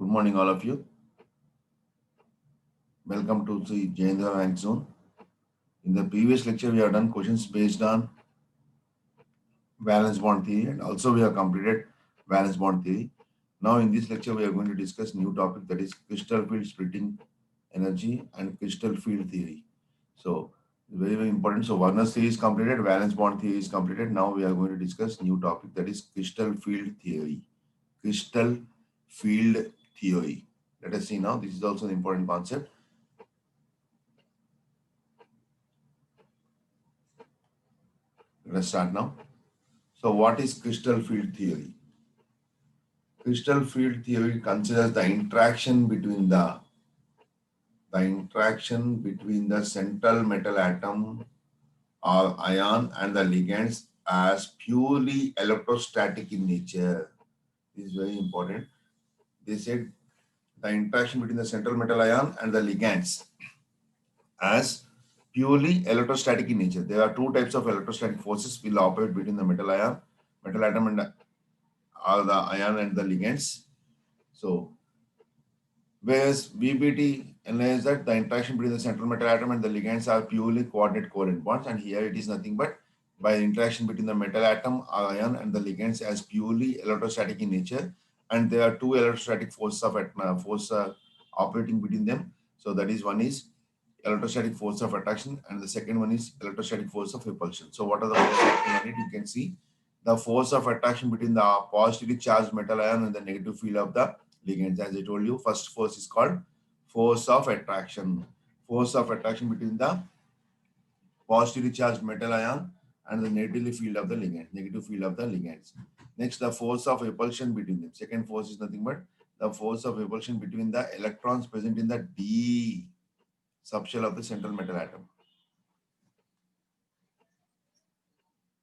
Good morning, all of you. Welcome to the Jayendra Rank Zone. In the previous lecture, we have done questions based on valence bond theory, and also we have completed valence bond theory. Now, in this lecture, we are going to discuss new topic, that is crystal field splitting energy and crystal field theory. So, very, very important. So, Warner's theory is completed, valence bond theory is completed. Now, we are going to discuss new topic, that is crystal field theory. Crystal field theory. Let us see now. This is also an important concept. Let us start now. So, what is crystal field theory? Crystal field theory considers the interaction between the central metal atom or ion and the ligands as purely electrostatic in nature. This is very important. They said the interaction between the central metal ion and the ligands as purely electrostatic in nature. There are two types of electrostatic forces will operate between the metal atom and the ion and the ligands. So, whereas VBT analyzes that the interaction between the central metal atom and the ligands are purely coordinate covalent bonds, and here it is nothing but by interaction between the metal atom or ion and the ligands as purely electrostatic in nature, and there are two electrostatic forces operating between them. So that is, one is electrostatic force of attraction, and the second one is electrostatic force of repulsion. So what are the forces acting on it? You can see the force of attraction between the positively charged metal ion and the negative field of the ligands. As I told you, first force is called force of attraction. Force of attraction between the positively charged metal ion and the negatively field of the ligand, negative field of the ligands. Next, the force of repulsion between them. Second force is nothing but the force of repulsion between the electrons present in the d subshell of the central metal atom.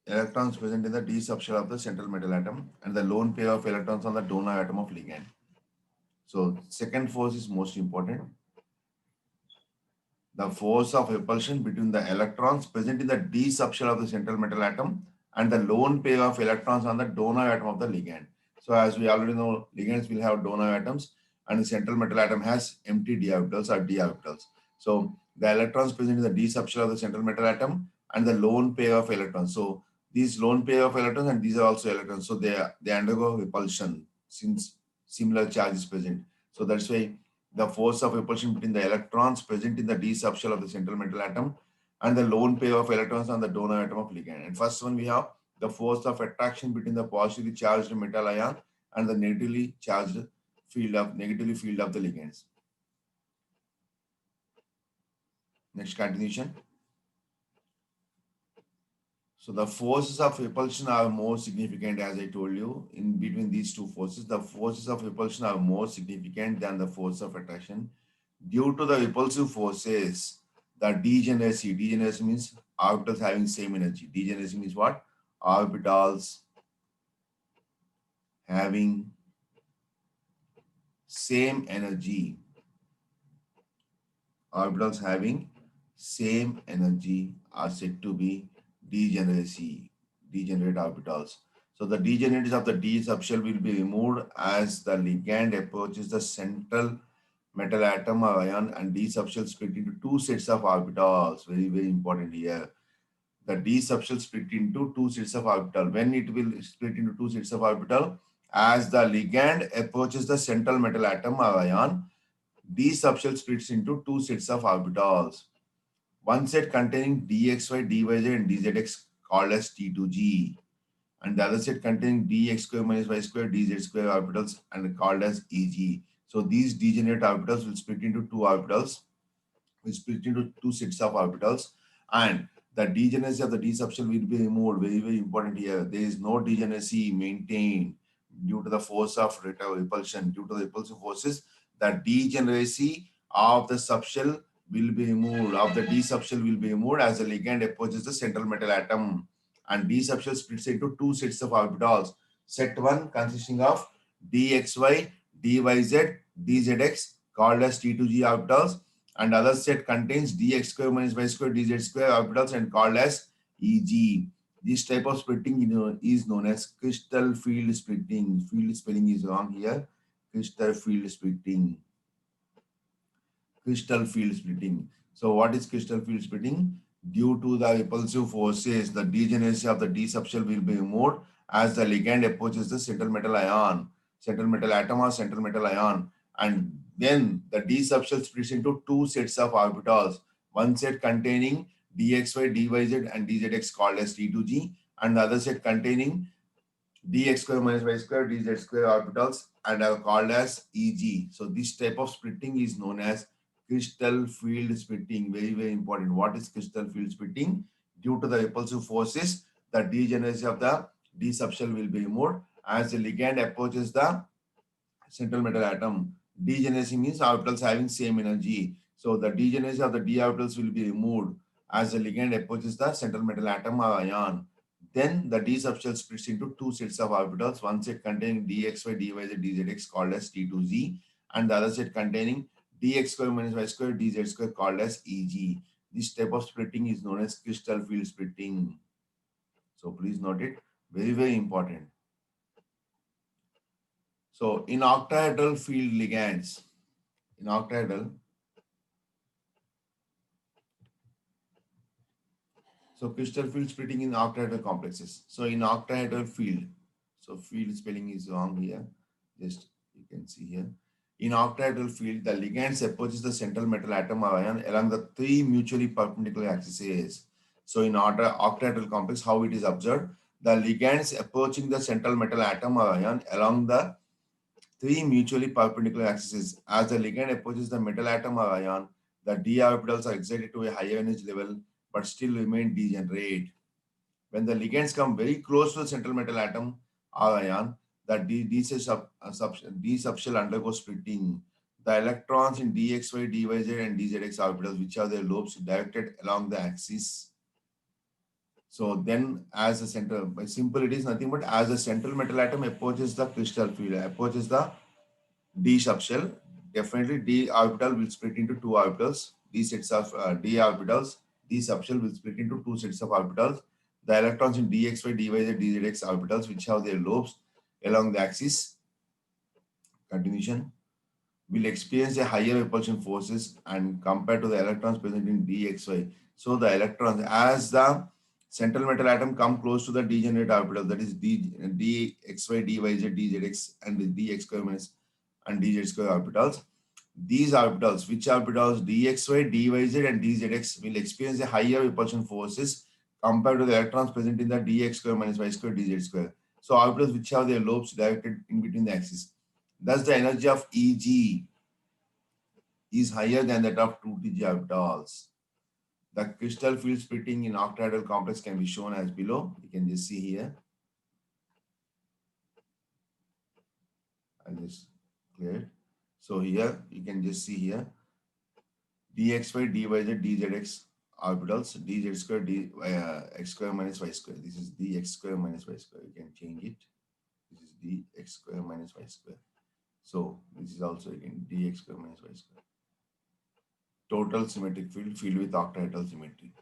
Electrons present in the d subshell of the central metal atom and the lone pair of electrons on the donor atom of ligand. So second force is most important. The force of repulsion between the electrons present in the d subshell of the central metal atom and the lone pair of electrons on the donor atom of the ligand. So as we already know, ligands will have donor atoms and the central metal atom has empty d orbitals or d orbitals. So the electrons present in the d subshell of the central metal atom and the lone pair of electrons. So these lone pair of electrons and these are also electrons. So they undergo repulsion since similar charge is present. So that's why the force of repulsion between the electrons present in the d subshell of the central metal atom and the lone pair of electrons on the donor atom of ligand. And first one, we have the force of attraction between the positively charged metal ion and the negatively field of the ligands. Next, continuation. So the forces of repulsion are more significant, as I told you, in between these two forces. The forces of repulsion are more significant than the force of attraction. Due to the repulsive forces, the degeneracy means orbitals having same energy. Degeneracy means what? Orbitals having same energy. Orbitals having same energy are said to be degenerate orbitals. So the degenerates of the d subshell will be removed as the ligand approaches the central metal atom or ion, and d subshell split into two sets of orbitals. Very, very important here. The d subshell split into two sets of orbital. When it will split into two sets of orbital, as the ligand approaches the central metal atom or ion, d subshell splits into two sets of orbitals. One set containing dxy, dyz, and dzx called as T2G, and the other set containing dx square minus y square, dz square orbitals and called as EG. So these degenerate orbitals will split into two orbitals, will split into two sets of orbitals, and the degeneracy of the d subshell will be removed. Very, very important here. There is no degeneracy maintained due to the force of repulsion. Due to the repulsive forces, the degeneracy of the subshell will be removed, of the d subshell will be removed as the ligand approaches the central metal atom, and d subshell splits into two sets of orbitals. Set 1 consisting of dxy, dyz, dzx called as T2G orbitals, and other set contains dx square minus y square, dz square orbitals and called as EG. This type of splitting is known as crystal field splitting. Field spelling is wrong here. crystal field splitting. Crystal field splitting. So what is crystal field splitting? Due to the repulsive forces, the degeneracy of the d subshell will be removed as the ligand approaches the central metal ion, central metal atom or central metal ion, and then the d subshell splits into two sets of orbitals. One set containing dxy, dyz, and dzx called as T2g, and the other set containing dx square minus y square dz square orbitals and are called as Eg. So this type of splitting is known as crystal field splitting. Very, very important. What is crystal field splitting? Due to the repulsive forces, the degeneracy of the d subshell will be removed as the ligand approaches the central metal atom. Degeneracy means orbitals having same energy. So the degeneracy of the d orbitals will be removed as the ligand approaches the central metal atom or ion. Then the d subshell splits into two sets of orbitals, one set containing dxy, dyz, dzx called as T2z, and the other set containing dx square minus y square dz square called as Eg. This type of splitting is known as crystal field splitting. So please note it. Very, very important. So in octahedral field ligands, in octahedral, so crystal field splitting in octahedral complexes. So in octahedral field, so field spelling is wrong here. Just you can see here. In octahedral field, the ligands approaches the central metal atom or ion along the three mutually perpendicular axes. So in octahedral complex, how it is observed? The ligands approaching the central metal atom or ion along the three mutually perpendicular axes. As the ligand approaches the metal atom or ion, the d orbitals are excited to a higher energy level but still remain degenerate. When the ligands come very close to the central metal atom or ion, the D subshell undergoes splitting. The electrons in dxy, dyz, and dzx orbitals, which are their lobes directed along the axis. So then, as the center, by simple, it is nothing but as the central metal atom approaches the crystal field, approaches the d subshell, definitely d orbital will split into two orbitals. D sets of d orbitals, d subshell will split into two sets of orbitals. The electrons in dxy, dyz, dzx orbitals, which have their lobes along the axis, continuation, will experience a higher repulsion forces and compared to the electrons present in dxy. So the electrons, as the central metal atom come close to the degenerate orbital, that is dxy, dyz, dzx, and the dx square minus and dz square orbitals. These orbitals, which orbitals dxy, dyz, and dzx will experience a higher repulsion forces compared to the electrons present in the dx square minus y square dz square. So orbitals which have their lobes directed in between the axes. Thus, the energy of Eg is higher than that of 2Tg orbitals. The crystal field splitting in octahedral complex can be shown as below. You can just see here. I'll just clear it. So here you can just see here dxy, dyz, dzx orbitals, dz square, x square minus y square. This is dx square minus y square. You can change it. This is dx square minus y square. So this is also again dx square minus y square. Total symmetric field, field with octahedral symmetry.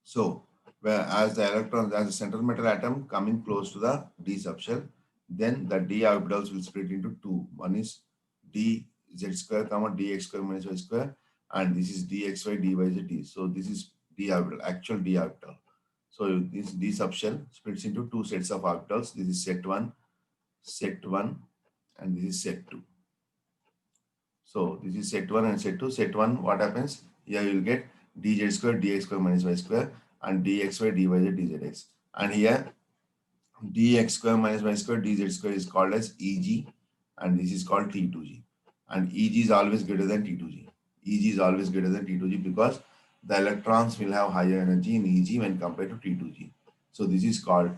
So whereas the electrons, as a central metal atom coming close to the d subshell, then the d orbitals will split into two. One is d z square comma dx square minus y square, and this is dxy dyz d. So this is d orbital, actual d orbital. So this d subshell splits into two sets of orbitals. This is set one, and this is set two. So this is set one and set two. Set one, what happens? Here you will get dz square dx square minus y square and dxy dyz dzx. And here dx square minus y square dz square is called as Eg, and this is called T2g. And Eg is always greater than T2g. Eg is always greater than T2g because the electrons will have higher energy in Eg when compared to T2g. So this is called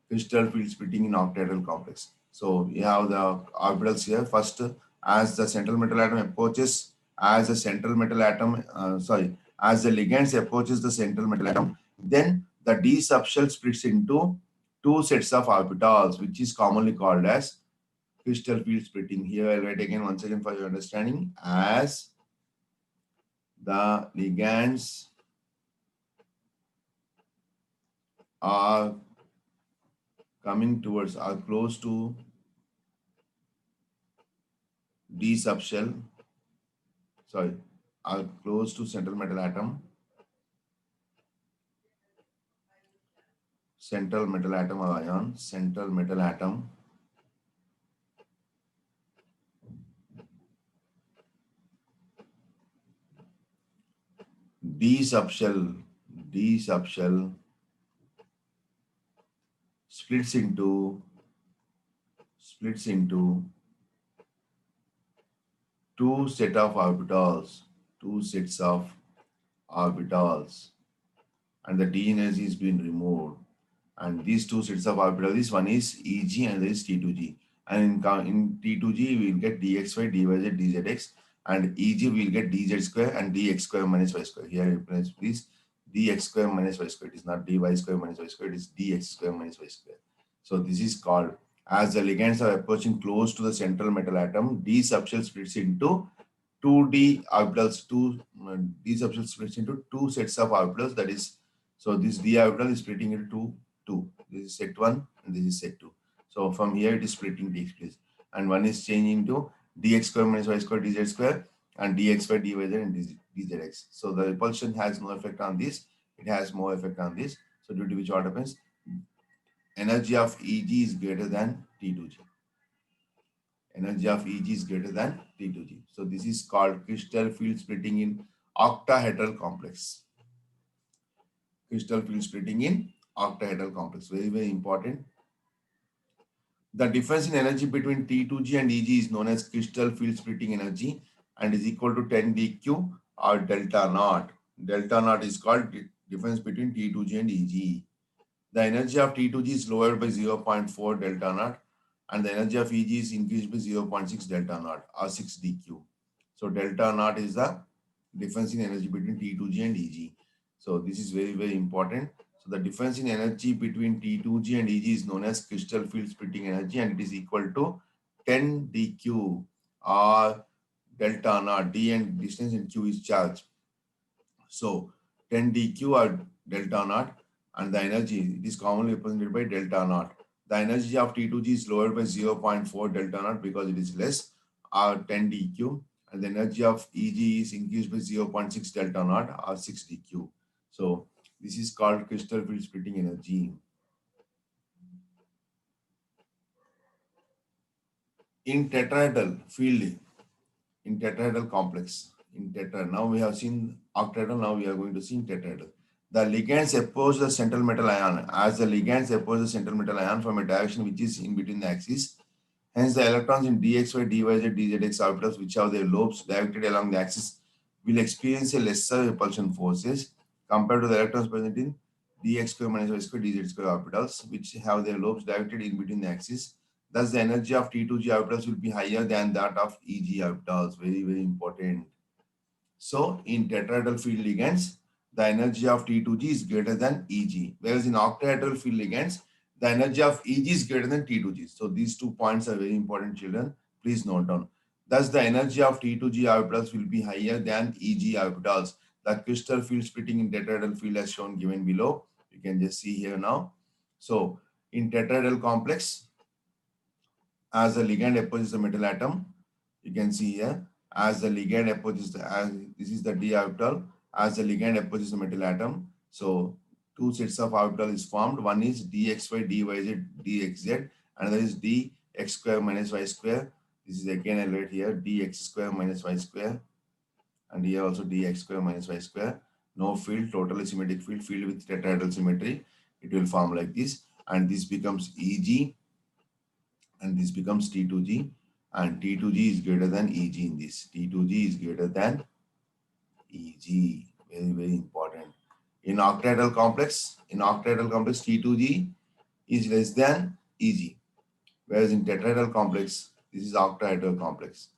crystal field splitting in octahedral complex. So we have the orbitals here. First, as the central metal atom approaches, as the central metal atom, as the ligands approaches the central metal atom, then the d subshell splits into two sets of orbitals, which is commonly called as crystal field splitting. Here I'll write again once again for your understanding. As the ligands are coming towards, are close to d subshell, sorry, are close to central metal atom, central metal atom or ion, central metal atom, d subshell, d subshell splits into two set of orbitals, two sets of orbitals, and the d energy is being removed. And these two sets of orbitals, this one is Eg and this is T2g. And in T2g, we will get dxy, dyz, dzx, and Eg we will get dz square and dx square minus y square. Here replace please dx square minus y square. It is not dy square minus y square, it is dx square minus y square. So this is called, as the ligands are approaching close to the central metal atom, d subshell splits into 2d orbitals, d subshell splits into two sets of orbitals. That is, so this d orbital is splitting into two. This is set one and this is set two. So from here it is splitting takes place, and one is changing to dx square minus y square dz square and dxy dyz and dzx. So the repulsion has no effect on this. It has more effect on this. So due to which what happens? Energy of Eg is greater than T2g. Energy of Eg is greater than T2g. So this is called crystal field splitting in octahedral complex. Crystal field splitting in octahedral complex. Very, very important. The difference in energy between T2g and Eg is known as crystal field splitting energy and is equal to 10 dq or delta naught. Delta naught is called difference between T2g and Eg. The energy of T2g is lowered by 0.4 delta naught and the energy of Eg is increased by 0.6 delta naught or 6 dq. So delta naught is the difference in energy between T2g and Eg. So this is very, very important. So the difference in energy between T2g and Eg is known as crystal field splitting energy, and it is equal to 10 dq or delta naught. D and distance and q is charge. So 10 dq or delta naught, and the energy, it is commonly represented by delta naught. The energy of T2g is lowered by 0.4 delta naught because it is less, or 10 dq, and the energy of Eg is increased by 0.6 delta naught or 6 dq. So this is called crystal field splitting energy. In tetrahedral field, in tetrahedral complex, in tetra, now we have seen octahedral, now we are going to see in tetrahedral. The ligands approach the central metal ion. As the ligands approach the central metal ion from a direction which is in between the axes, hence the electrons in dxy, dyz, dzx orbitals which have their lobes directed along the axis will experience a lesser repulsion forces compared to the electrons present in dx square minus y square dz square orbitals which have their lobes directed in between the axis. Thus, the energy of T2g orbitals will be higher than that of Eg orbitals. Very, very important. So, in tetrahedral field ligands, the energy of T2g is greater than Eg. Whereas in octahedral field ligands, the energy of Eg is greater than T2g. So, these 2 points are very important, children. Please note down. Thus, the energy of T2g orbitals will be higher than Eg orbitals. The crystal field splitting in tetrahedral field as shown given below. You can just see here now. So, in tetrahedral complex, as the ligand approaches the metal atom, you can see here, as the ligand approaches the, as this is the d orbital, as the ligand approaches the metal atom. So two sets of orbital is formed. One is dxy, dyz, dxz, another is dx square minus y square. This is again I'll write here dx square minus y square, and here also dx square minus y square. No field, totally symmetric field, field with tetrahedral symmetry. It will form like this, and this becomes Eg, and this becomes T2g, and T2g is greater than Eg in this. T2g is greater than Eg. Very, very important. In octahedral complex, T2g is less than Eg. Whereas in tetrahedral complex, this is octahedral complex.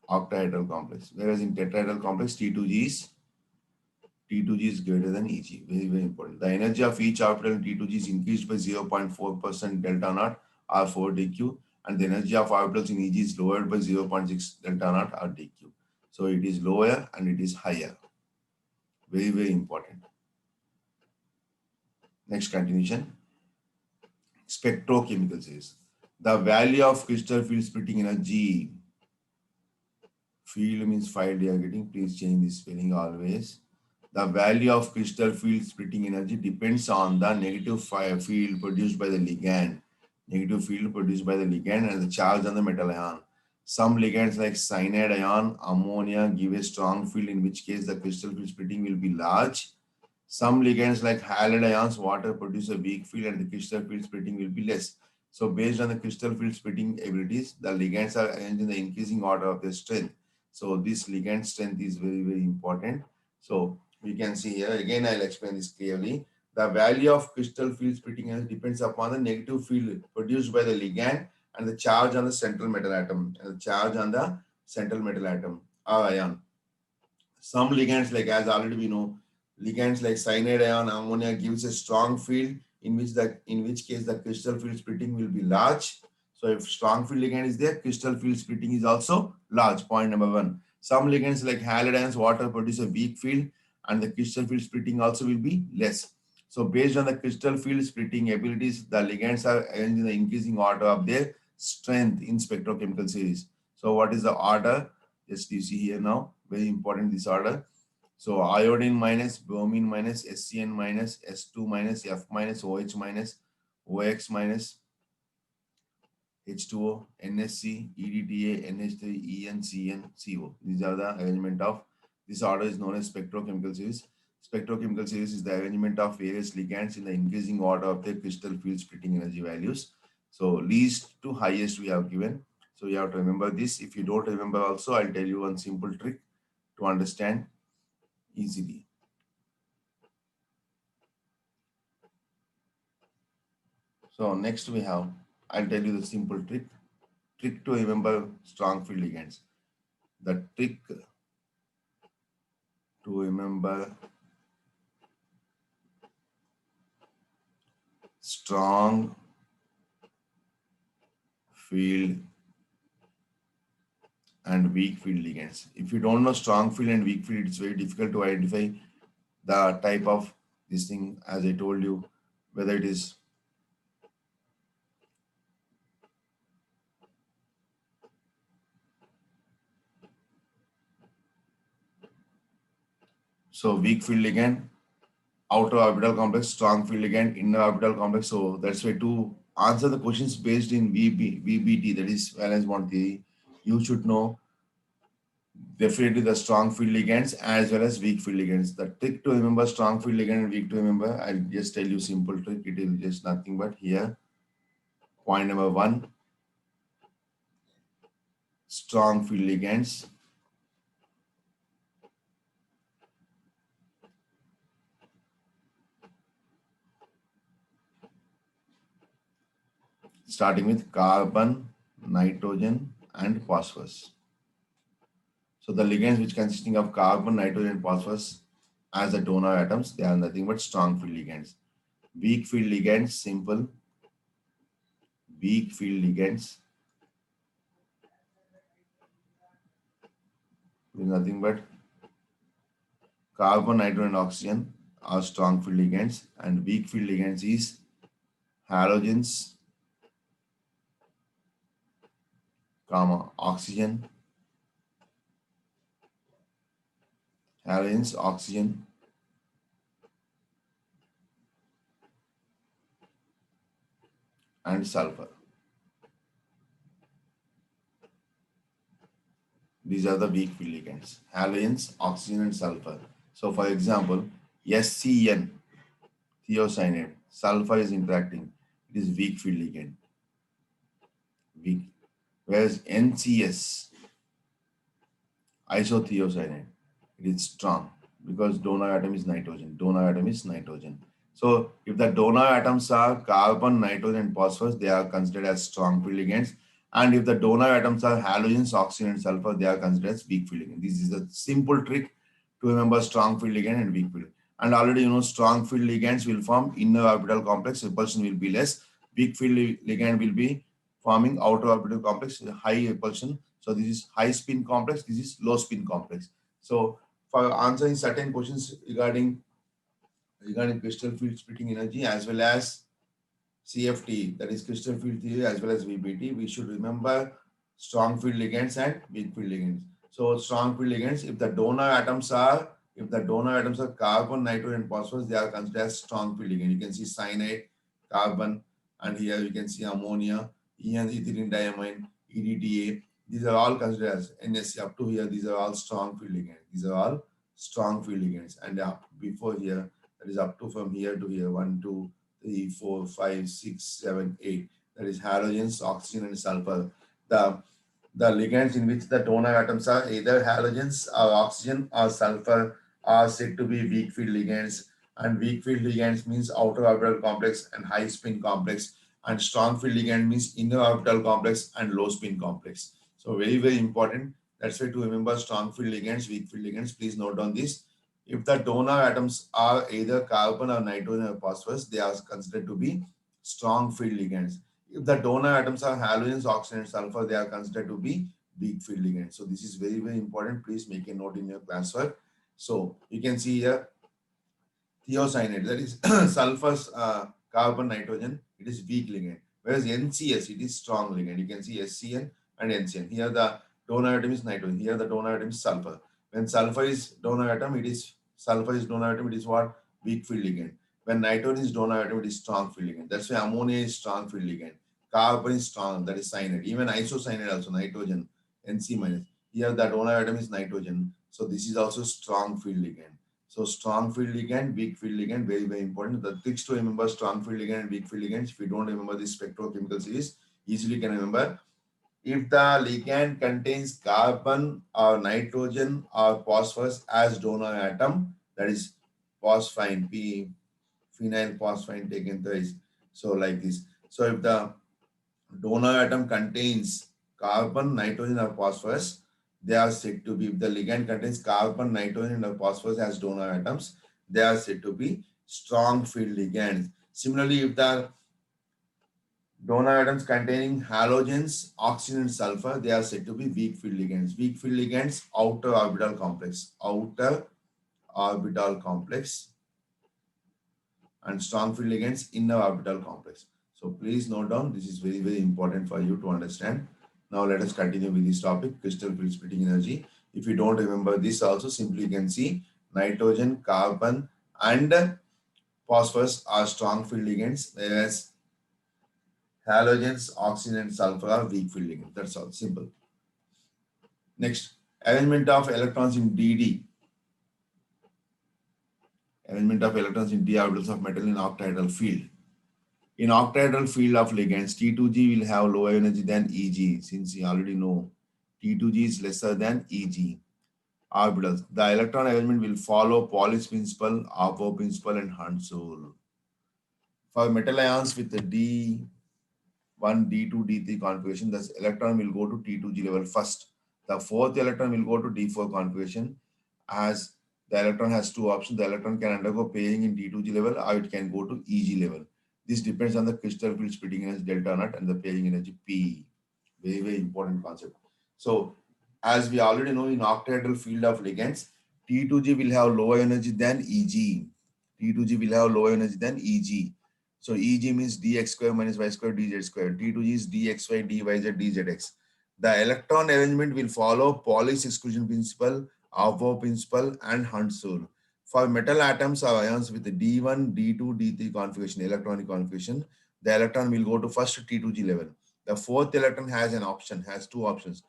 Whereas in tetrahedral complex, T2g is greater than Eg. Very, very important. The energy of each orbital in T2g is increased by 0.4% delta naught or 4 dq, and the energy of orbitals in Eg is lowered by 0.6 delta naught or dq. So it is lower and it is higher. Very, very important. Next continuation. Spectrochemical says the value of crystal field splitting energy Field means field you are getting. Please change this spelling always. The value of crystal field splitting energy depends on the negative field produced by the ligand. Negative field produced by the ligand and the charge on the metal ion. Some ligands like cyanide ion, ammonia give a strong field, in which case the crystal field splitting will be large. Some ligands like halide ions, water produce a weak field and the crystal field splitting will be less. So based on the crystal field splitting abilities, the ligands are arranged in the increasing order of their strength. So this ligand strength is very, very important. So we can see here, again, I'll explain this clearly. The value of crystal field splitting energy depends upon the negative field produced by the ligand and the charge on the central metal atom, and the charge on the central metal atom or ion. Some ligands, like as already we know, ligands like cyanide ion, ammonia gives a strong field, in which case the crystal field splitting will be large. So if strong field ligand is there, crystal field splitting is also large. Point number one. Some ligands like halide ions, water produce a weak field, and the crystal field splitting also will be less. So based on the crystal field splitting abilities, the ligands are arranged in the increasing order of their strength in spectrochemical series. So what is the order? Just you see here now, very important this order. So iodine minus, bromine minus, SCN minus, S2 minus, F minus, OH minus, OX minus, H2O, NSC, EDTA, NH3, EN, CN, CO. These are the arrangement of, this order is known as spectrochemical series. Spectrochemical series is the arrangement of various ligands in the increasing order of their crystal field splitting energy values. So least to highest we have given. So you have to remember this. If you don't remember also, I'll tell you one simple trick to understand easily. So next we have, I'll tell you the simple trick to remember strong field ligands. The trick to remember strong field and weak field ligands. If you don't know strong field and weak field, it's very difficult to identify the type of this thing, as I told you, whether it is so weak field ligand, outer orbital complex, strong field ligand, inner orbital complex. So that's why to answer the questions based in VBT, that is valence bond theory, you should know definitely the strong field ligands as well as weak field ligands. The trick to remember strong field ligand and weak to remember, I'll just tell you simple trick. It is just nothing but here. Point number one, strong field ligands starting with carbon, nitrogen, and phosphorus. So the ligands which consisting of carbon, nitrogen, and phosphorus as the donor atoms, they are nothing but strong field ligands. Weak field ligands, simple. Weak field ligands is nothing but carbon, nitrogen, and oxygen are strong field ligands, and weak field ligands is halogens, comma, oxygen, halogens, oxygen, and sulfur. These are the weak field ligands, halogens, oxygen, and sulfur. So for example, SCN, thiocyanate, sulfur is interacting. It is weak field ligand, weak. Whereas NCS, isothiocyanate, it is strong because donor atom is nitrogen. Donor atom is nitrogen. So if the donor atoms are carbon, nitrogen, and phosphorus, they are considered as strong field ligands. And if the donor atoms are halogens, oxygen, and sulfur, they are considered as weak field ligands. This is a simple trick to remember strong field ligand and weak field. And already you know strong field ligands will form inner orbital complex, repulsion will be less. Weak field ligand will be forming outer orbital complex, high repulsion. So this is high spin complex, this is low spin complex. So for answering certain questions regarding crystal field splitting energy as well as CFT, that is crystal field theory, as well as VBT, we should remember strong field ligands and weak field ligands. So strong field ligands, if the donor atoms are carbon, nitrogen, and phosphorus, they are considered as strong field ligand. You can see cyanide, carbon, and here you can see ammonia, ethylene diamine, EDTA. These are all considered as NSC. Up to here, these are all strong field ligands. These are all strong field ligands. And up before here, that is up to from here to here, 1, 2, 3, 4, 5, 6, 7, 8. That is halogens, oxygen, and sulfur. The ligands in which the donor atoms are either halogens or oxygen or sulfur are said to be weak field ligands. And weak field ligands means outer orbital complex and high spin complex. And strong field ligand means inner orbital complex and low spin complex. So very, very important. That's why to remember strong field ligands, weak field ligands, please note down this. If the donor atoms are either carbon or nitrogen or phosphorus, they are considered to be strong field ligands. If the donor atoms are halogens, oxygen, and sulfur, they are considered to be weak field ligands. So this is very, very important. Please make a note in your classwork. So you can see here thiocyanate, that is sulfur, carbon, nitrogen, it is weak ligand. Whereas NCS, it is strong ligand. You can see SCN and NCN. Here the donor atom is nitrogen. Here the donor atom is sulfur. When sulfur is donor atom, sulfur is donor atom, it is what? Weak field ligand. When nitrogen is donor atom, it is strong field ligand. That's why ammonia is strong field ligand. Carbon is strong, that is cyanide. Even isocyanate also, nitrogen, Nc minus. Here the donor atom is nitrogen. So this is also strong field ligand. So strong field ligand, weak field ligand, very, very important. The tricks to remember strong field ligand and weak field ligands, if you don't remember this spectrochemical series, easily can remember. If the ligand contains carbon or nitrogen or phosphorus as donor atom, that is phosphine, phenyl phosphine taken twice. So like this. So if the donor atom contains carbon, nitrogen, or phosphorus, they are said to be, if the ligand contains carbon, nitrogen, or phosphorus as donor atoms, they are said to be strong field ligands. Similarly, if the donor atoms containing halogens, oxygen, and sulfur, they are said to be weak field ligands. Weak field ligands, outer orbital complex, and strong field ligands, inner orbital complex. So please note down, this is very, very important for you to understand. Now let us continue with this topic, crystal field splitting energy. If you don't remember this also, simply you can see nitrogen, carbon, and phosphorus are strong field ligands, whereas halogens, oxygen, and sulfur are weak field ligands. That's all, simple. Next, arrangement of electrons in DD. Arrangement of electrons in d orbitals of metal in octahedral field. In octahedral field of ligands, T2G will have lower energy than Eg, since you already know T2G is lesser than Eg. Orbitals. The electron arrangement will follow Pauli's principle, Apo principle, and Hund's rule. For metal ions with the D1, D2, D3 configuration, the electron will go to T2G level first. The fourth electron will go to D4 configuration. As the electron has two options, the electron can undergo pairing in T2G level or it can go to Eg level. This depends on the crystal field splitting energy delta naught and the pairing energy P. Very, very important concept. So, as we already know, in octahedral field of ligands, T2G will have lower energy than Eg. T2G will have lower energy than Eg. So, Eg means dx square minus y square dz square. T2G is dxy, dyz, dzx. The electron arrangement will follow Pauli's exclusion principle, Apo principle, and Hund's rule. For metal atoms or ions with the D1, D2, D3 configuration, electronic configuration, the electron will go to first T2G level. The fourth electron has two options.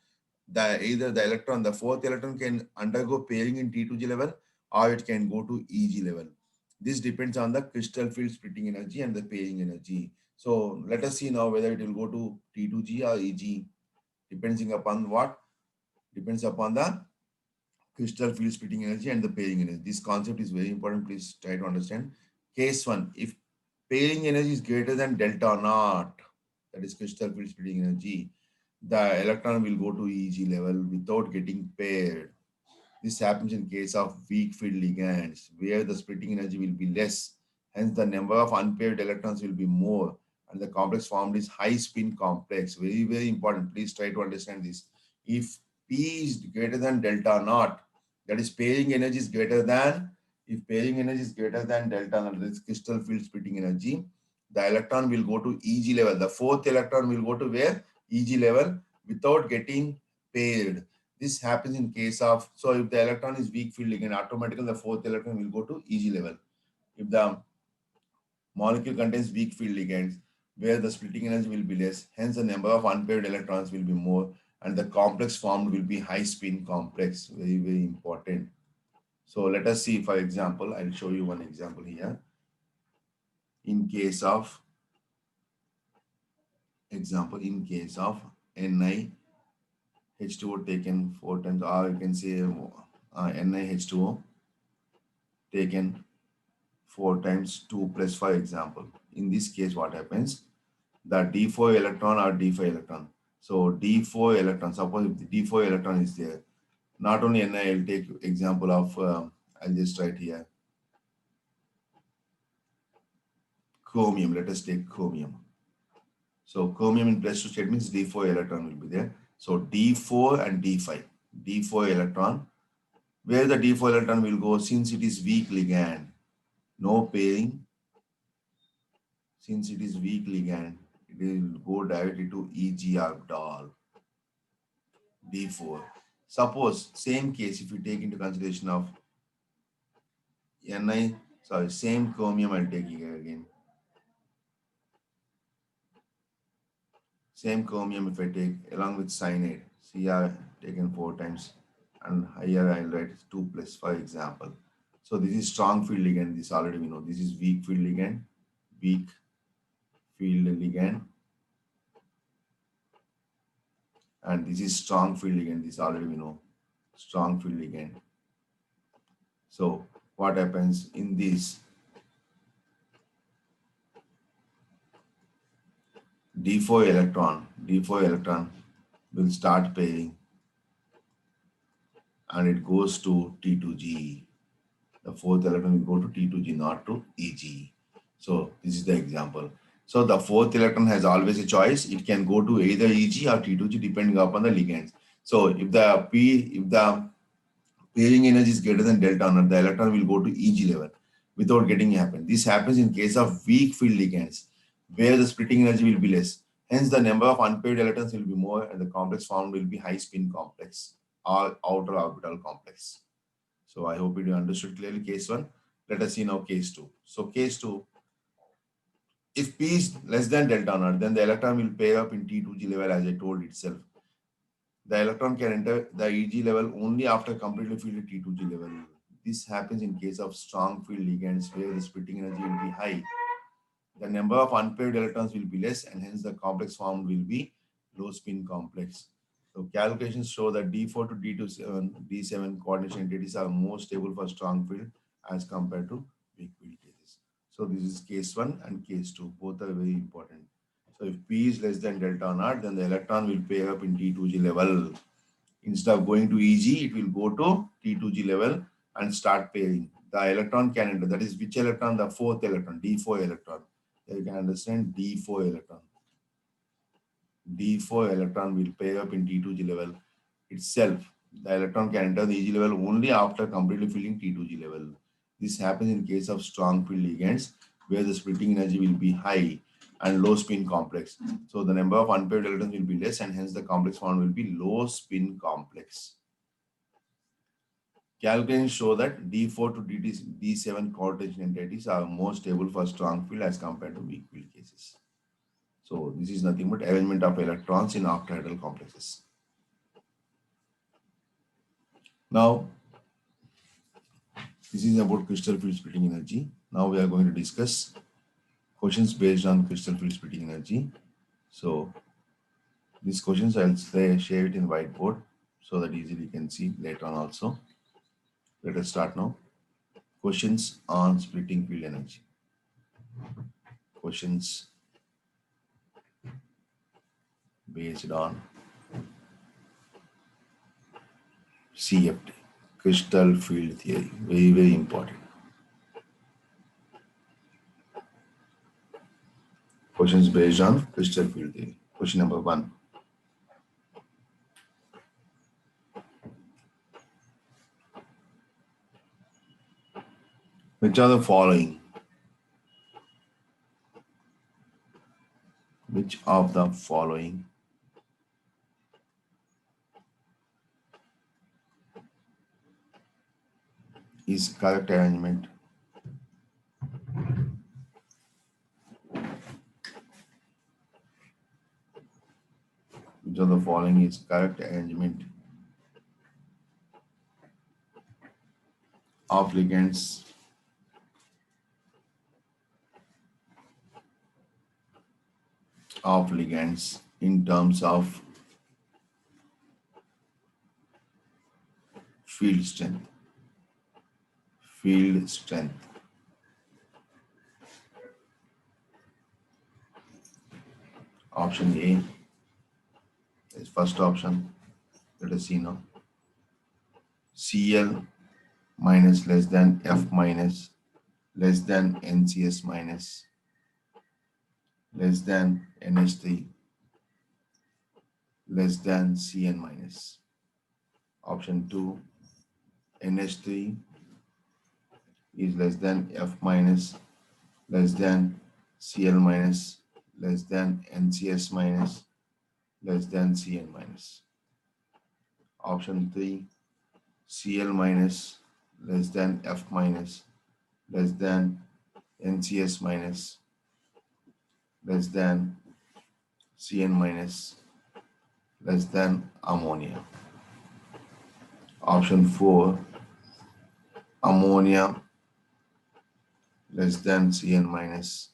The fourth electron can undergo pairing in T2G level or it can go to Eg level. This depends on the crystal field splitting energy and the pairing energy. So let us see now whether it will go to T2G or Eg. Depending upon what? Depends upon the crystal field splitting energy and the pairing energy. This concept is very important. Please try to understand. Case 1, if pairing energy is greater than delta naught, that is crystal field splitting energy, the electron will go to Eg level without getting paired. This happens in case of weak field ligands, where the splitting energy will be less. Hence, the number of unpaired electrons will be more, and the complex formed is high spin complex. Very, very important. Please try to understand this. If P is greater than delta naught, that is pairing energy is greater than, if pairing energy is greater than delta naught, that is crystal field splitting energy, the electron will go to Eg level. The fourth electron will go to where? Eg level without getting paired. This happens in case of, so if the electron is weak field ligand, automatically the fourth electron will go to Eg level. If the molecule contains weak field ligands, where the splitting energy will be less, hence the number of unpaired electrons will be more, and the complex formed will be high spin complex. Very, very important. So let us see, for example, I'll show you one example here. In case of NiH2O taken 4 times, or you can say NiH2O taken 4 times 2 plus, for example. In this case, what happens? The D4 electron or D5 electron. So D4 electron, suppose if the D4 electron is there, not only Ni, I'll take example of, I'll just write here, chromium. Let us take chromium. So chromium in plus 2 state means D4 electron will be there. So D4 and D5. D4 electron, where the D4 electron will go, since it is weak ligand, no pairing, since it is weak ligand, it will go directly to Eg orbital, D4. Suppose, same case, if you take into consideration of same chromium I'll take here again. Same chromium if I take along with cyanide, Cr taken 4 times, and here I'll write 2 plus, for example. So this is strong field ligand, this already we know. This is weak field ligand, weak field ligand, and this is strong field ligand, this already we know, strong field ligand. So what happens in this? D4 electron will start pairing and it goes to T2G. The fourth electron will go to T2G, not to Eg. So this is the example. So the fourth electron has always a choice. It can go to either Eg or T2G depending upon the ligands. So if the pairing energy is greater than delta naught, the electron will go to Eg level without getting happen. This happens in case of weak field ligands, where the splitting energy will be less. Hence, the number of unpaired electrons will be more, and the complex formed will be high spin complex or outer orbital complex. So I hope you understood clearly case 1. Let us see now case 2. So case 2, if P is less than delta naught, then the electron will pair up in T2G level as I told itself. The electron can enter the Eg level only after completely filled T2G level. This happens in case of strong field ligands where the splitting energy will be high. The number of unpaired electrons will be less, and hence the complex formed will be low spin complex. So calculations show that D4 to D7 coordination entities are more stable for strong field as compared to weak field cases. So this is case 1 and case 2. Both are very important. So if P is less than delta naught, then the electron will pair up in T2G level. Instead of going to Eg, it will go to T2G level and start pairing. The electron can enter. That is which electron? The fourth electron, D4 electron. You can understand D4 electron. D4 electron will pair up in T2G level itself. The electron can enter the Eg level only after completely filling T2G level. This happens in case of strong field ligands where the splitting energy will be high and low spin complex. So the number of unpaired electrons will be less and hence the complex formed will be low spin complex. Calculations show that D4 to D7 coordination entities are more stable for strong field as compared to weak field cases. So this is nothing but arrangement of electrons in octahedral complexes. Now, this is about crystal field splitting energy. Now we are going to discuss questions based on crystal field splitting energy. So these questions I'll share it in whiteboard so that easily you can see later on also. Let us start now. Questions on splitting field energy. Questions based on CFT, crystal field theory. Very, very important. Questions based on crystal field theory. Question number 1. Which are the following? Which of the following is correct arrangement? Which of the following is correct arrangement of ligands in terms of field strength? Field strength. Option A is first option. Let us see now. Cl minus less than F minus less than NCS minus less than NH3 less than Cn minus. Option 2, NH3 is less than F minus less than Cl minus less than NCS minus less than Cn minus. Option 3, Cl minus less than F minus less than NCS minus less than Cn minus less than ammonia. Option 4, ammonia less than Cn minus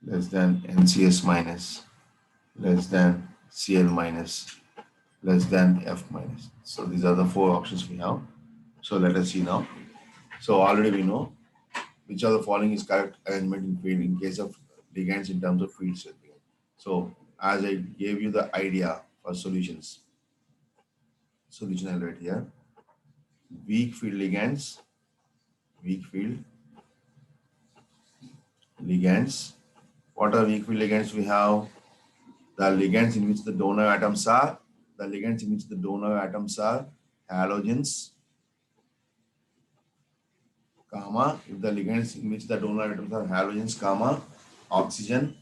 less than NCS minus less than Cl minus less than F minus. So these are the four options we have. So let us see now. So already we know which of the following is correct arrangement in field in case of ligands in terms of field strength. So as I gave you the idea for solutions, solution I'll write here. Weak field ligands, weak field ligands. What are weak field ligands? We have the ligands in which the donor atoms are, halogens, comma, if the ligands in which the donor atoms are halogens, comma, oxygen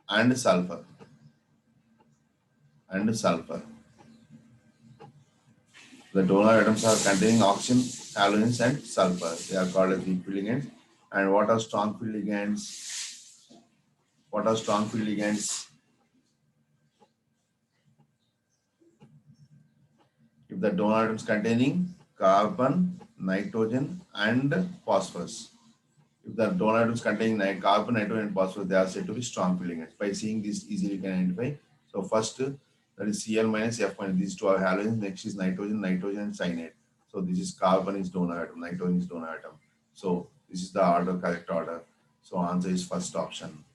and sulfur. The donor atoms are containing oxygen, halogens and sulfur. They are called as weak field ligands. And what are strong field ligands? If the donor atoms containing carbon, nitrogen and phosphorus. If the donor atoms containing carbon, nitrogen and phosphorus, they are said to be strong field ligands. By seeing this easily you can identify. So first that is Cl minus F minus. These two are halogens. Next is nitrogen and cyanide. So this is carbon is donor atom, nitrogen is donor atom. So this is the order, correct order. So answer is first option.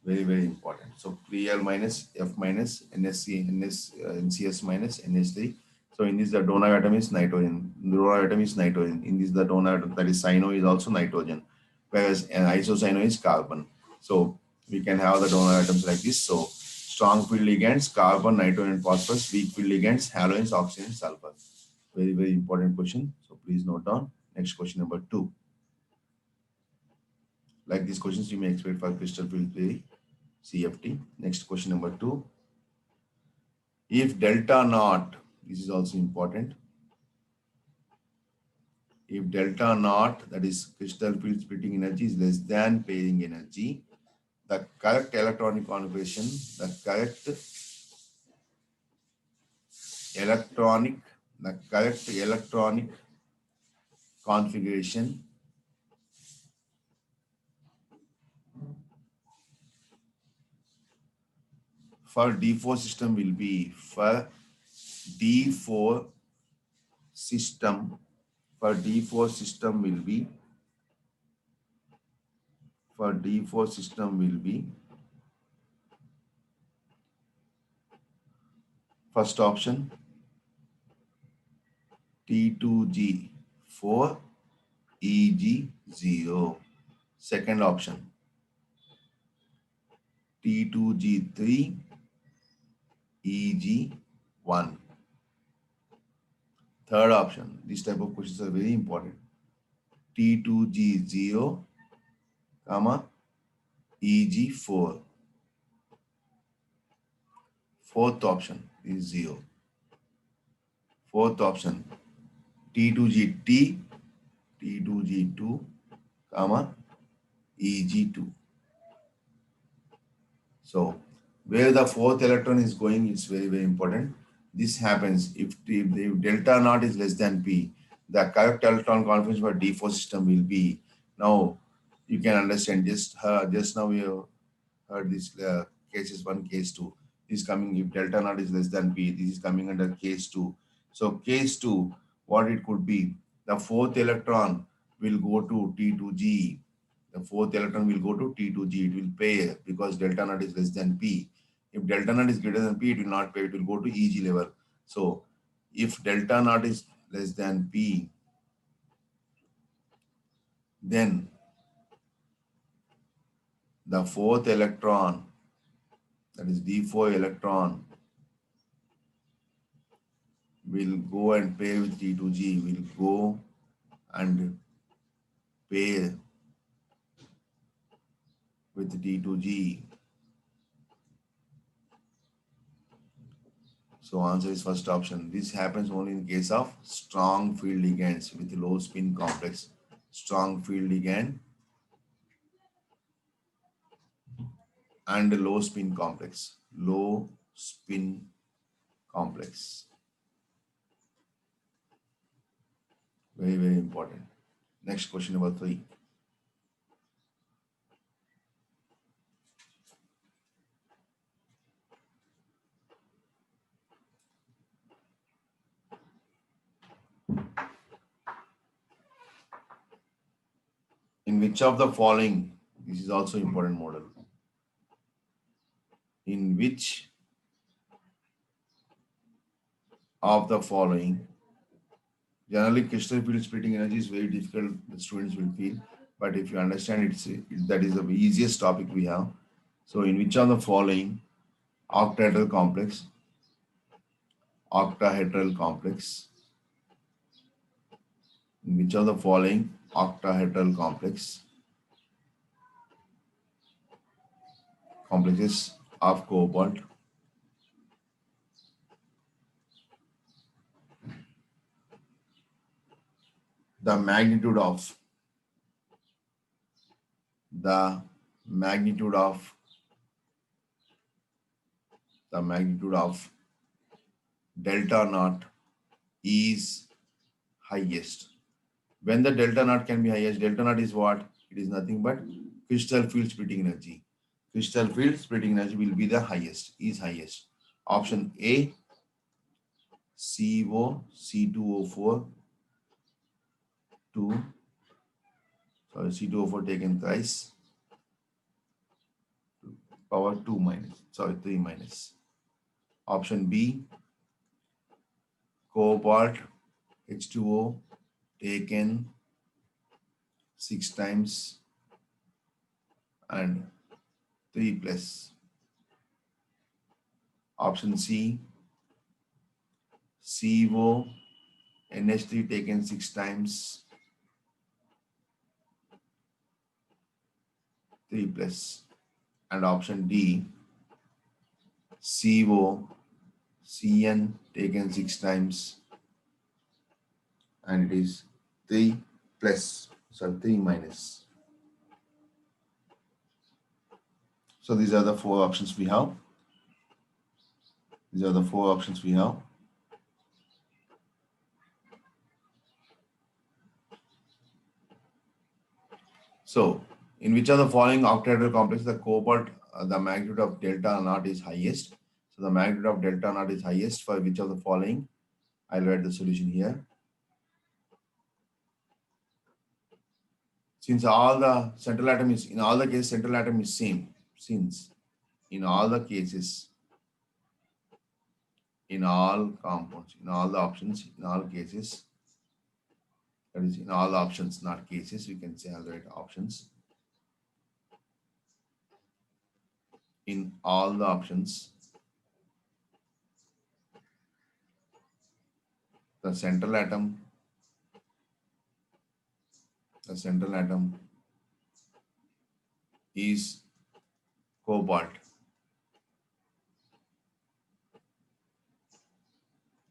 Very, very important. So Cl minus F minus NCS minus NH3. So in this the donor atom is nitrogen. In this the donor atom, that is cyano, is also nitrogen, whereas an isocyano is carbon. So we can have the donor atoms like this. So strong field ligands, carbon, nitrogen, and phosphorus. Weak field ligands, halogens, oxygen, sulfur. Very, very important question. So please note down. Next question number 2. Like these questions you may expect for crystal field theory, CFT. Next question number 2. If delta naught, this is also important. If delta naught, that is crystal field splitting energy, is less than pairing energy, the correct electronic configuration, for D4 system will be D4 system will be first option T2G4 EG0. Second option T2G3 EG1. Third option, these type of questions are very important. T2G0, comma, EG4. Fourth option is 0. Fourth option, T2G T2G2, comma, Eg2. So where the fourth electron is going is very, very important. This happens if delta naught is less than P, the correct electron configuration for D4 system will be. Now you can understand just now we have heard this cases 1, case 2. This is coming if delta naught is less than P, this is coming under case 2. So case 2, what it could be, the fourth electron will go to T2G. The fourth electron will go to T2G. It will pair because delta naught is less than P. If delta naught is greater than P, it will not pair. It will go to Eg level. So if delta naught is less than P, then the fourth electron, that is D4 electron, will go and pair with T2G, will go and pair with T2G. So answer is first option. This happens only in case of strong field ligands with low spin complex. Strong field ligand and low spin complex. Low spin complex. Very, very important. Next question number 3. In which of the following, this is also important model. In which of the following, generally crystal field splitting energy is very difficult, the students will feel, but if you understand that is the easiest topic we have. So in which of the following octahedral complex, in which of the following octahedral complexes of cobalt, the magnitude of delta naught is highest. When the delta naught can be highest, delta naught is what? It is nothing but crystal field splitting energy. Crystal field splitting energy will be the highest, is highest. Option A, CO C2O4 2, sorry, C2O4 taken thrice, power 2 minus, sorry, 3 minus. Option B, cobalt H2O taken 6 times and 3 plus. Option C, CO NH3 taken 6 times 3 plus. And option D, CO CN taken 6 times and it is 3 plus, sorry, 3 minus. So these are the 4 options we have. So in which of the following octahedral complexes the cobalt, the magnitude of delta naught is highest? So the magnitude of delta naught is highest for which of the following? I'll write the solution here. Since all the central atom is, in all the cases, central atom is same. Since in all the cases, in all compounds, in all the options, in all cases, that is in all options, not cases, we can say I'll write options. In all the options, the central atom is cobalt,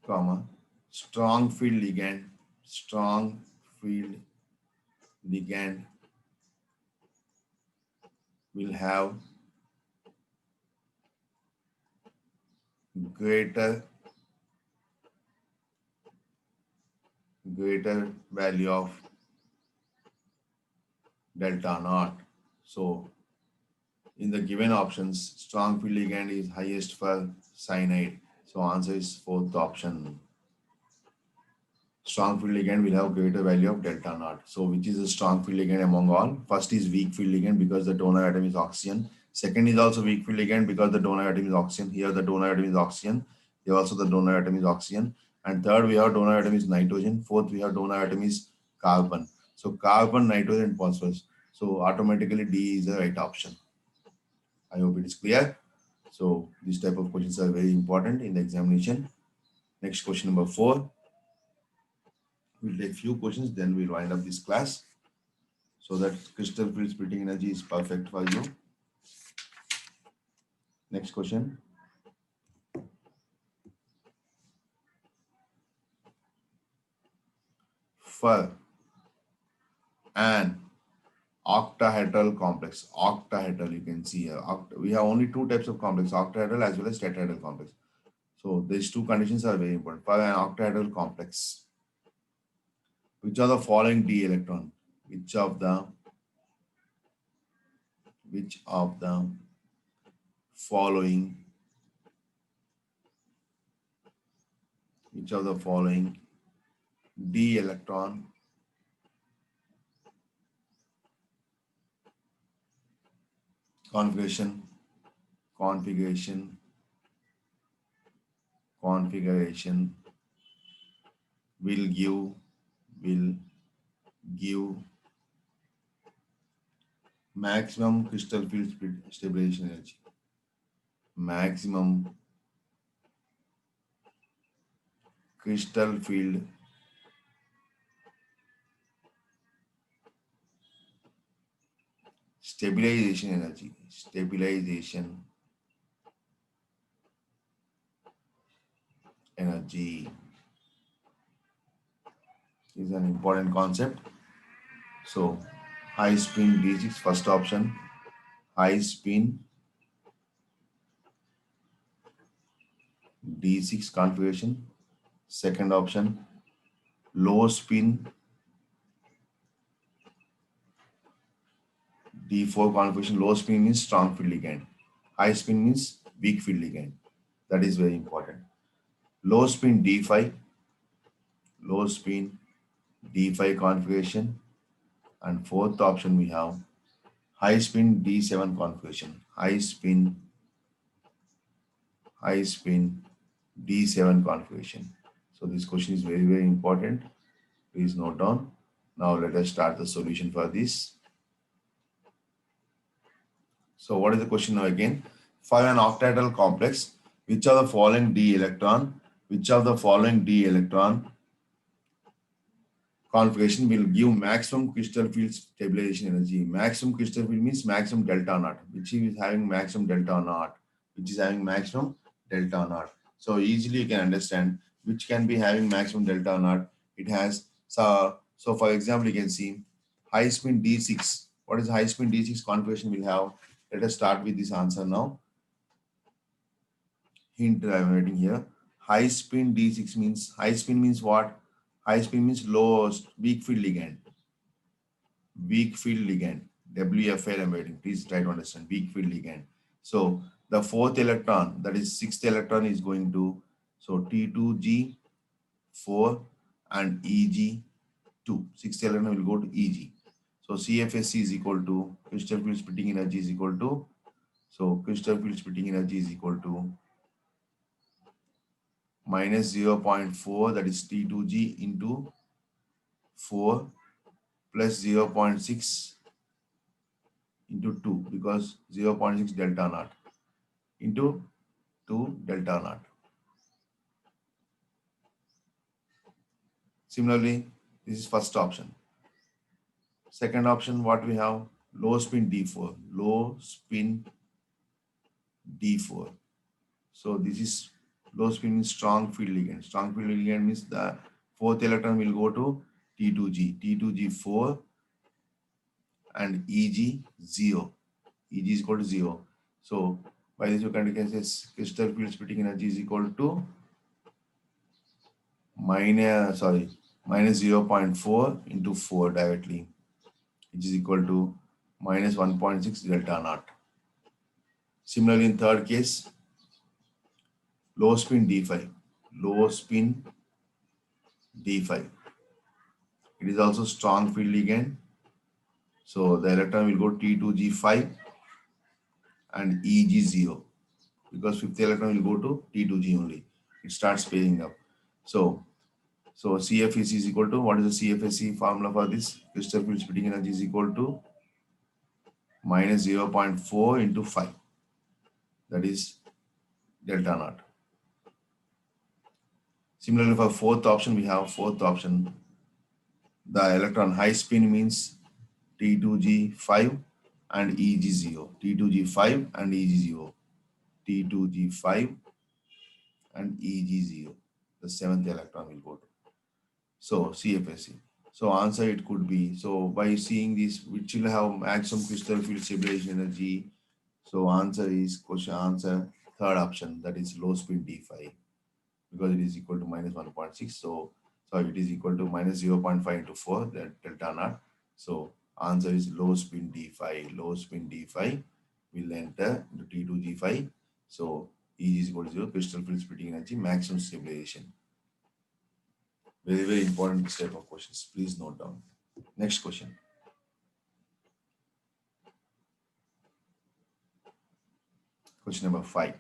comma, Strong field ligand will have greater value of delta naught. So in the given options, strong field ligand is highest for cyanide. So answer is fourth option. Strong field ligand will have greater value of delta naught. So which is a strong field ligand among all? First is weak field ligand because the donor atom is oxygen. Second is also weak field ligand because the donor atom is oxygen. Here the donor atom is oxygen. Here also the donor atom is oxygen. And third we have donor atom is nitrogen. Fourth we have donor atom is carbon. So carbon, nitrogen, and phosphorus. So automatically D is the right option. I hope it is clear. So these type of questions are very important in the examination. Next question number 4. We'll take few questions, then we'll wind up this class so that crystal field splitting energy is perfect for you. Next question. For an octahedral complex, octahedral, you can see here, we have only two types of complex, octahedral as well as tetrahedral complex. So these two conditions are very important. For an octahedral complex, which are the following d electron? Which of the following d electron configuration will give maximum crystal field stabilization energy. Maximum crystal field stabilization energy. Stabilization energy is an important concept. So high spin D6, first option. High spin D6 configuration. Second option, low spin D4 configuration. Low spin means strong field ligand. High spin means weak field ligand. That is very important. Low spin D5, low spin D5 configuration. And fourth option we have high spin D7 configuration. High spin D7 configuration. So this question is very, very important. Please note down. Now let us start the solution for this. So what is the question now again? For an octahedral complex, which of the following d electron configuration will give maximum crystal field stabilization energy? Maximum crystal field means maximum delta naught, which is having maximum delta naught. So easily you can understand which can be having maximum delta naught. It has, so for example, you can see high spin D6. What is high spin D6 configuration will have? Let us start with this answer now. Hint I am writing here. High spin D6 means, high spin means what? High spin means lowest weak field ligand. WFL I am writing. Please try to understand. Weak field ligand. So the fourth electron, that is sixth electron, is going to, so T2G4 and EG2. Sixth electron will go to EG. So CFSC is equal to crystal field splitting energy is equal to, so crystal field splitting energy is equal to minus 0.4, that is T2G into 4 plus 0.6 into 2, because 0.6 delta naught into 2 delta naught. Similarly, this is first option. Second option, what we have? Low spin D4. So this is Low spin means strong field ligand. Strong field ligand means the fourth electron will go to T2G. T2G 4 and EG 0. EG is equal to 0. So by this you can say crystal field splitting energy is equal to minus 0.4 into 4 directly, which is equal to minus 1.6 delta naught. Similarly, in third case, low spin D5. Low spin D5. It is also strong field ligand. So the electron will go T2G5 and EG0 because fifth electron will go to T2G only. It starts pairing up. So CFSE is equal to, what is the CFSE formula for this? Crystal field splitting energy is equal to minus 0.4 into 5. That is delta naught. Similarly, for fourth option, we have fourth option. The electron high spin means T2G5 and EG0. T2G5 and EG0. T2G5 and EG0. The seventh electron will go to. So CFSE. So answer it could be, so by seeing this, which will have maximum crystal field stabilization energy. So answer is question answer third option, that is low spin D5, because it is equal to minus 1.6. So it is equal to minus 0.5 into 4, that delta naught. So answer is low spin D5. Low spin D5 will enter into T2G5. So E is equal to 0, crystal field splitting energy, maximum stabilization. Very, very important type of questions. Please note down. Next question. Question number 5.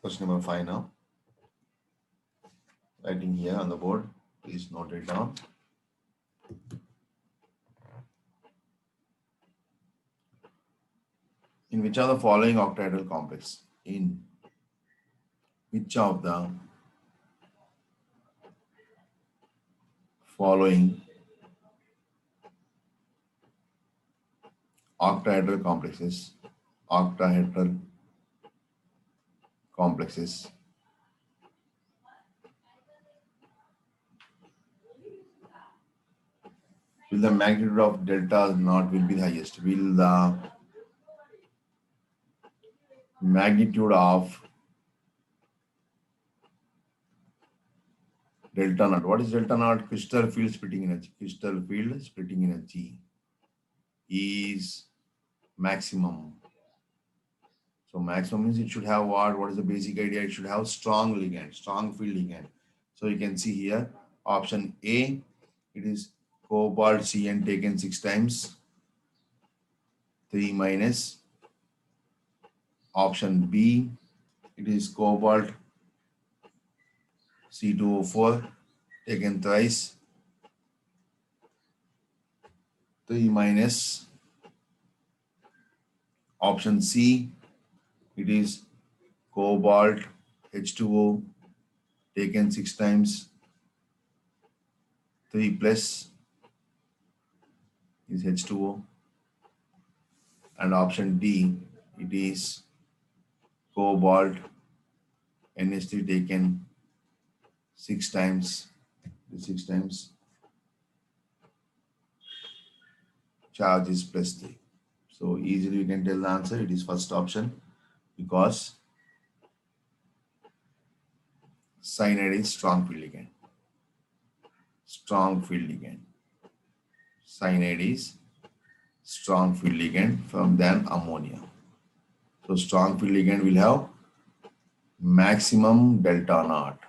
Question number 5 now. Writing here on the board. Please note it down. In which of the following octahedral complex? In which of the following octahedral complexes will the magnitude of delta naught will be the highest? Will the magnitude of delta naught, what is delta naught? Crystal field splitting energy. Crystal field splitting energy is maximum. So maximum means it should have what? What is the basic idea? It should have strong ligand, strong field ligand. So you can see here, option A, it is cobalt CN taken 6 times, 3 minus. Option B, it is cobalt C2O4 taken thrice, 3 minus. Option C, it is cobalt H2O taken 6 times, 3 plus is H2O. And option D, it is cobalt NH3 taken 6 times, charge is plus 3. So easily you can tell the answer, it is first option, because cyanide is strong field ligand. Cyanide is strong field ligand from than ammonia. So strong field ligand will have maximum delta naught.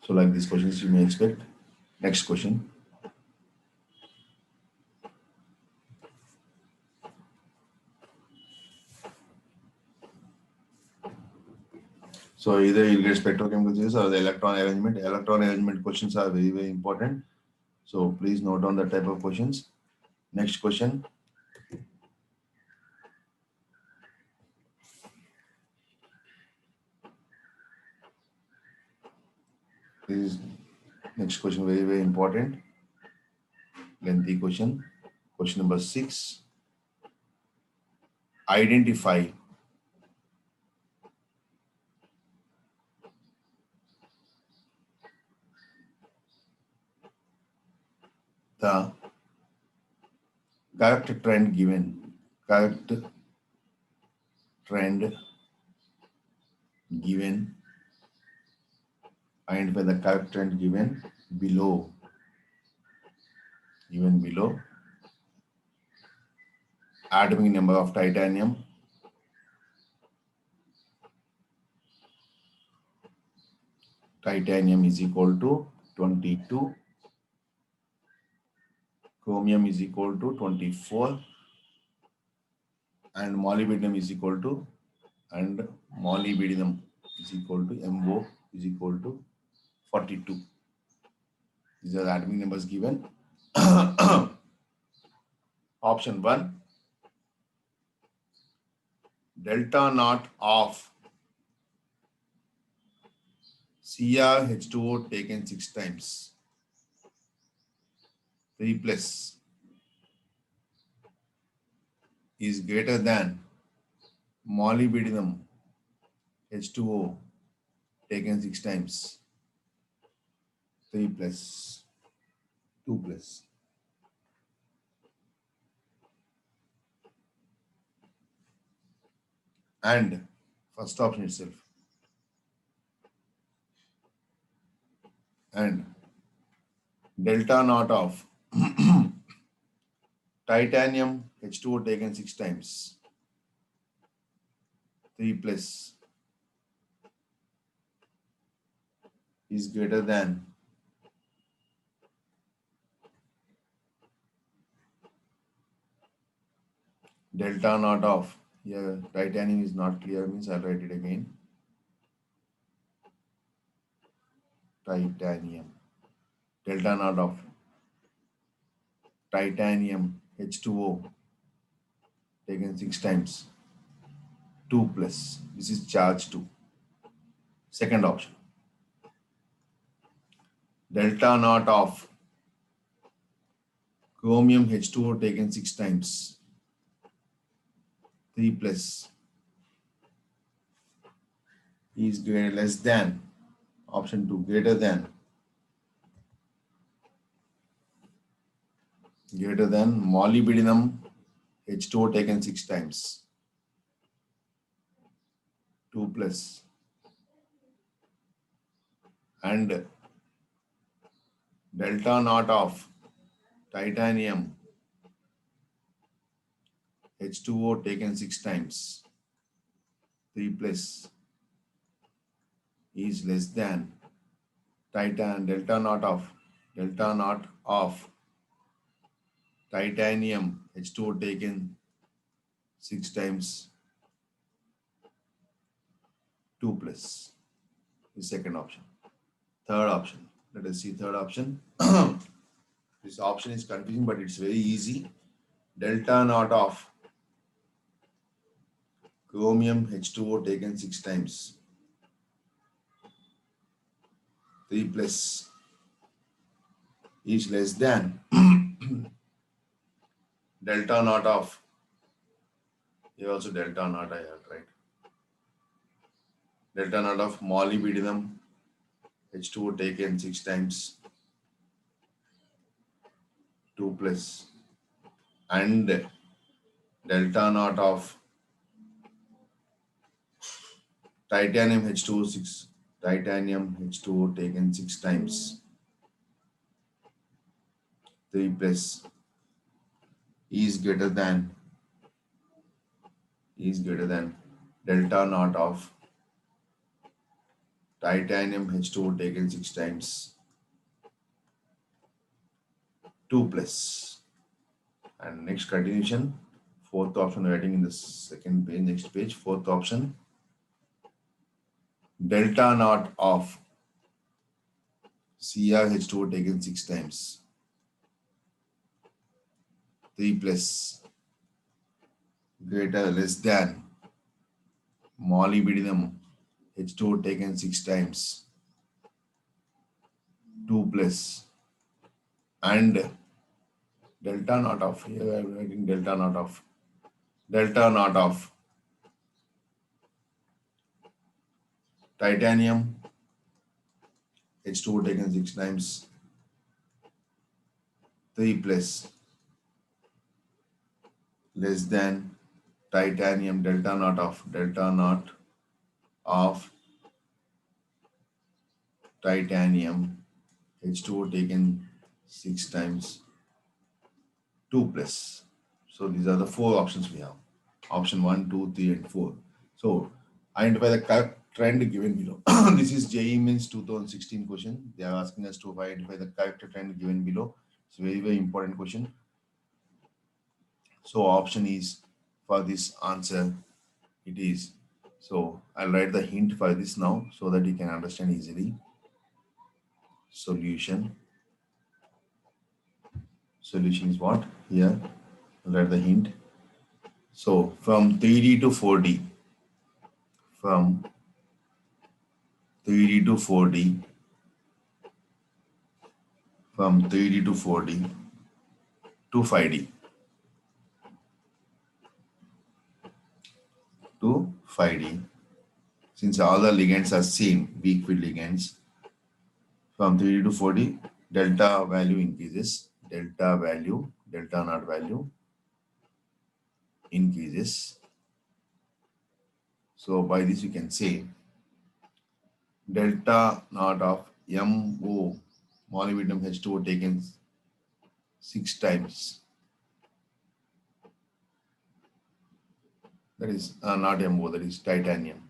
So like these questions you may expect. Next question. So either you'll get spectrochemical changes or the electron arrangement. Electron arrangement questions are very, very important. So please note down the type of questions. Next question. This is next question, very, very important. Lengthy question. Question number 6. Identify the correct trend given. Correct trend given. Identify the correct trend given below. Given below. Atomic number of titanium. Titanium is equal to 22. Chromium is equal to 24. And molybdenum is equal to, and molybdenum is equal to, MO is equal to 42. These are the atomic numbers given. Option 1, delta naught of CrH2O taken 6 times, 3 plus, is greater than molybdenum H2O taken 6 times, 3 plus, 2 plus. And first option itself. And delta naught of titanium H2O taken 6 times, 3 plus, is greater than delta naught of, here titanium is not clear, means I'll write it again. Titanium, delta naught of titanium H2O taken 6 times, 2 plus, this is charge 2. Second option, delta naught of chromium H2O taken 6 times, 3 plus, is greater, less than, option 2, greater than molybdenum H2O taken 6 times, 2 plus, and delta naught of titanium H2O taken 6 times, 3 plus, is less than delta naught of titanium H2O taken 6 times, 2 plus, the second option. Third option, let us see third option. This option is confusing, but it's very easy. Delta naught of chromium H2O taken 6 times, 3 plus, is less than delta naught of, here also delta naught I have, right? Delta naught of molybdenum H2O taken 6 times, 2 plus, and delta naught of titanium H2O taken 6 times, 3 plus, is greater than delta naught of titanium H2O taken 6 times, 2 plus. And next continuation, fourth option writing in the second page, next page, fourth option, delta naught of CrH2O taken 6 times, 3 plus greater less than molybdenum H2O taken 6 times 2 plus and delta naught of, here I am writing delta naught of titanium H2O taken 6 times 3 plus less than titanium delta naught of titanium H2O taken 6 times 2 plus. So these are the 4 options we have. Option 1, 2, 3, and 4. So identify the correct trend given below. This is JEE Means 2016 question. They are asking us to identify the correct trend given below. It's a very, very important question. So option is for this answer, it is. So I'll write the hint for this now so that you can understand easily. Solution is what? Here, I'll write the hint. So from 3D to 4D, from 3D to 4D, from 3D to 4D to 5D, to 5D, since all the ligands are same, weak field ligands, from 3D to 4D, delta value increases, delta naught value increases. So by this you can say delta naught of MO, molybdenum H2O taken 6 times, that is not MO, that is titanium,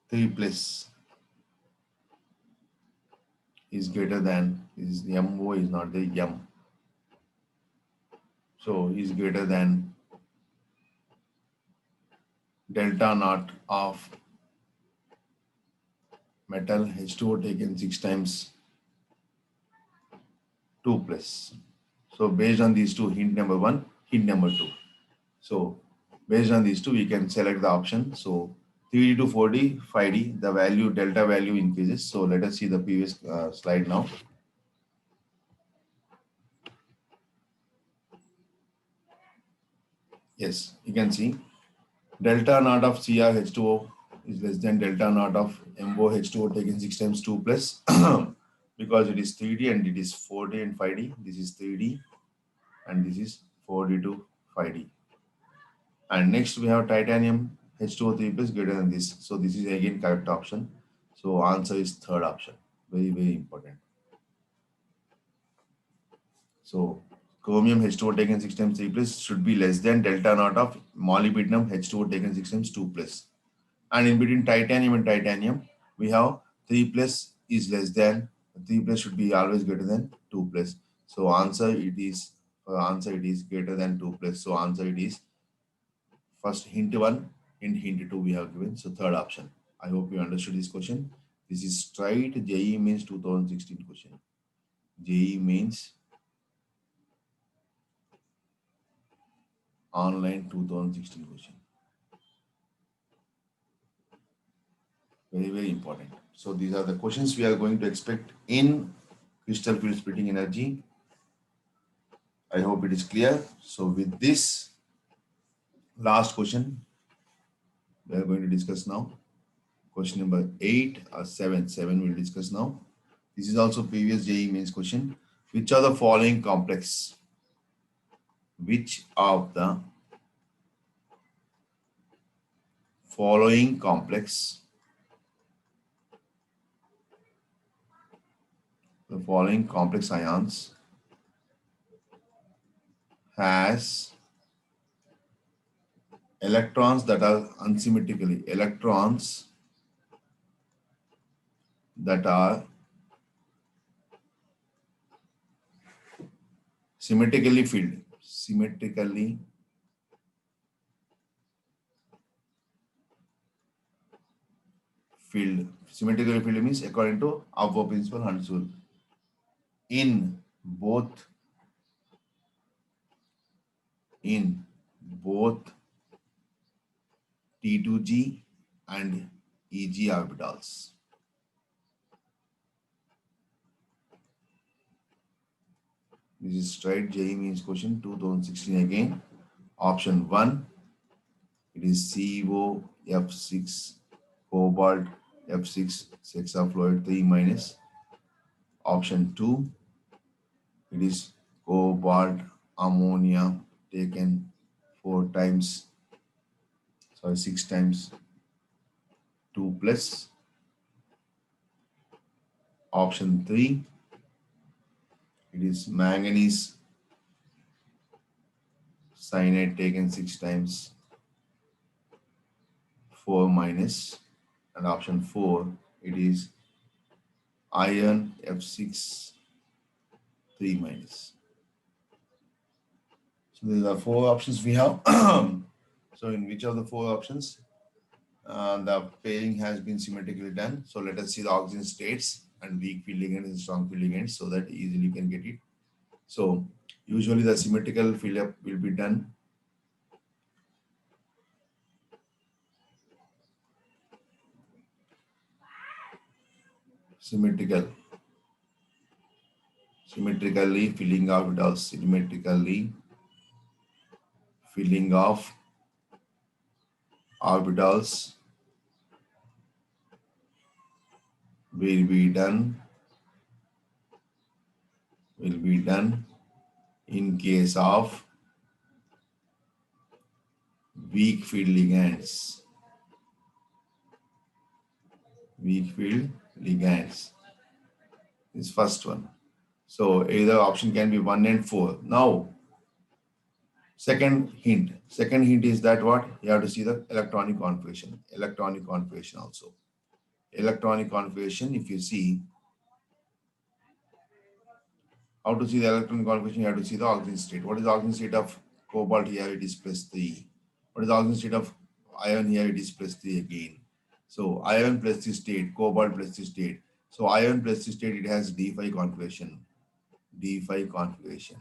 three plus is greater than, is MO is not the M, so is greater than delta naught of metal H2O taken 6 times 2 plus. So based on these two, hint number 1, hint number 2. So based on these two, we can select the option. So 3D to 4D, 5D, the value, delta value increases. So let us see the previous slide now. Yes, you can see delta naught of CrH2O is less than delta naught of MOH2O taken 6 times 2 plus because it is 3D and it is 4D and 5D. This is 3D and this is 4D to 5D. And next we have titanium H2O3 plus greater than this. So this is again correct option. So answer is third option. Very, very important. So chromium H2O taken 6 times 3 plus should be less than delta naught of molybdenum H2O taken 6 times 2 plus. And in between titanium and titanium, we have 3 plus is less than, 3 plus should be always greater than 2 plus. So answer it is greater than 2 plus. So answer it is first hint 1 and hint 2 we have given. So third option. I hope you understood this question. This is straight JEE Means 2016 question. JEE Means online 2016 question. Very, very important. So these are the questions we are going to expect in crystal field splitting energy. I hope it is clear. So with this last question, we are going to discuss now. Question number 8 or 7. 7 we'll discuss now. This is also previous JEE Mains question. Which are the following complex? Which of the following complex? The following complex ions has electrons that are unsymmetrically, electrons that are symmetrically filled, symmetrically filled. Symmetrically filled means according to Aufbau principle, Hund's rule. in both T2G and EG orbitals. This is straight JEE Mains question 2016 again. Option 1, it is COF6 cobalt F6 hexafluoride 3 minus. Option 2, it is cobalt ammonia taken 6 times 2 plus. Option 3, it is manganese cyanide taken 6 times 4 minus. And option 4, it is iron F6 3 minus. So these are 4 options we have. So in which of the 4 options the pairing has been symmetrically done? So let us see the oxygen states and weak field ligand and strong field ligand so that easily you can get it. So usually the symmetrical fill up will be done symmetrically filling orbitals, symmetrically filling of orbitals will be done in case of weak field ligands. Weak field ligands is first one. So either option can be 1 and 4. Now, second hint. Second hint is that what? You have to see the electronic configuration. Electronic configuration also. Electronic configuration, if you see, how to see the electronic configuration, you have to see the oxygen state. What is the oxygen state of cobalt here? It is +3. What is the oxygen state of iron here? It is +3 again. So iron plus the state, cobalt plus the state. So iron plus the state, it has D5 configuration. D5 configuration.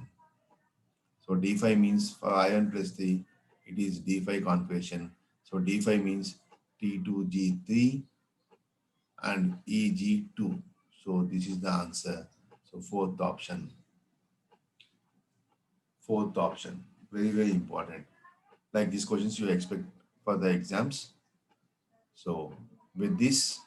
So D5 means for iron plus 3, it is D5 configuration. So D5 means T2G3 and EG2. So this is the answer. So fourth option. Fourth option. Very, very important. Like these questions you expect for the exams. So with this,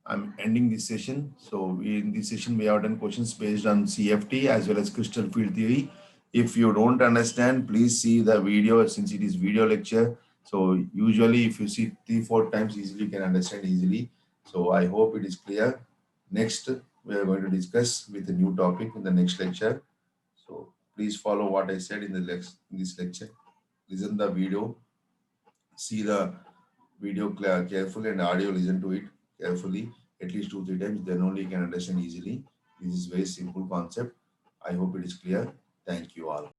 I'm ending this session. So in this session, we have done questions based on CFT as well as crystal field theory. If you don't understand, please see the video since it is video lecture. So usually if you see 3-4 times easily, you can understand easily. So I hope it is clear. Next, we are going to discuss with a new topic in the next lecture. So please follow what I said in this lecture. Listen the video, see the video carefully and audio listen to it carefully at least 2-3 times, then only you can understand easily. This is very simple concept. I hope it is clear. Thank you all.